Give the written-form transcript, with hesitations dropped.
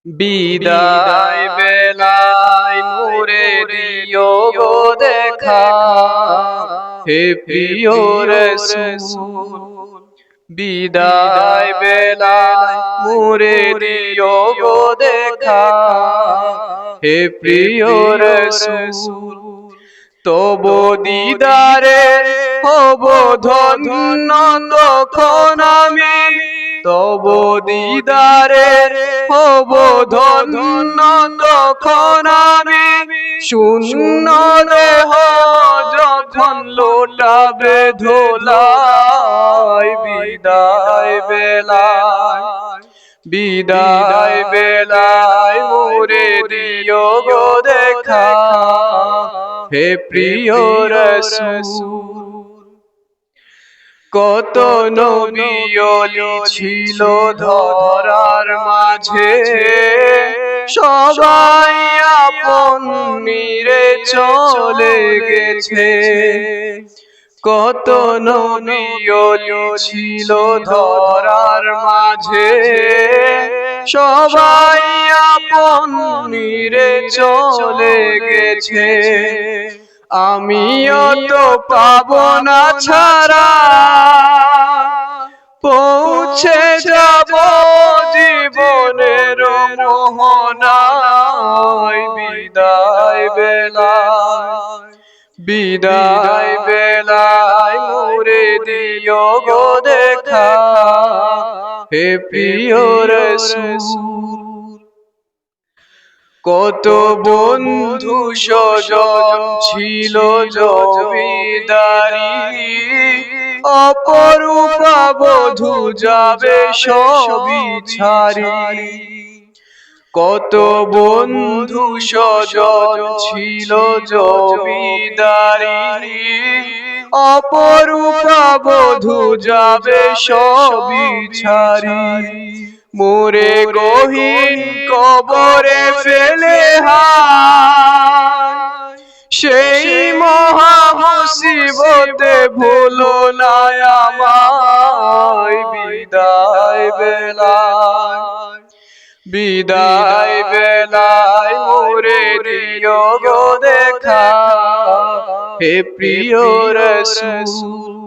বিদায় বেলায় মোরে দিও গো দেখা, হে প্রিয় রাসূল। বিদায় বেলায় মোরে দিও গো দেখা, হে প্রিয় রাসূল। তব দিদারে হব ধন্য তখন আমি, তব দিদারে হব ধন্য তখন আমি। শূন্য দেহ যখন লোটাবে ধোলাই, বিদায় বেলায়, বিদায় বেলায় মোরে দিও গো দেখা, হে প্রিয় রাসূল। কত নবী ওলি ছিল ধরার মাঝে, সবাই আপন নিরে চলে গেছে। কত নবী ওলি ছিল ধরার মাঝে, সবাই আপন নিরে চলে গেছে। আমিও তো পাবো না ছাড়া, পৌঁছে যাব জীবনের মোহনায়। বিদায় বেলায়, বিদায় বেলায় মোরে দিও গো দেখা, হে প্রিয় রাসূল। কত বন্ধু স্বজন ছিল জমিদারি, অপরূপা বধূ যাবে সবই ছাড়ি। কত বন্ধু স্বজন ছিল জমিদারি, অপরূপা বধূ যাবে সবই ছাড়ি। মোরে গহীন কবরে ফেলে হায়, সেই মহা মুসিবতে ভুলো না আমায়। বিদায় বেলায়, বিদায় বেলায় মোরে দিও গো দেখা, হে প্রিয় রাসূল।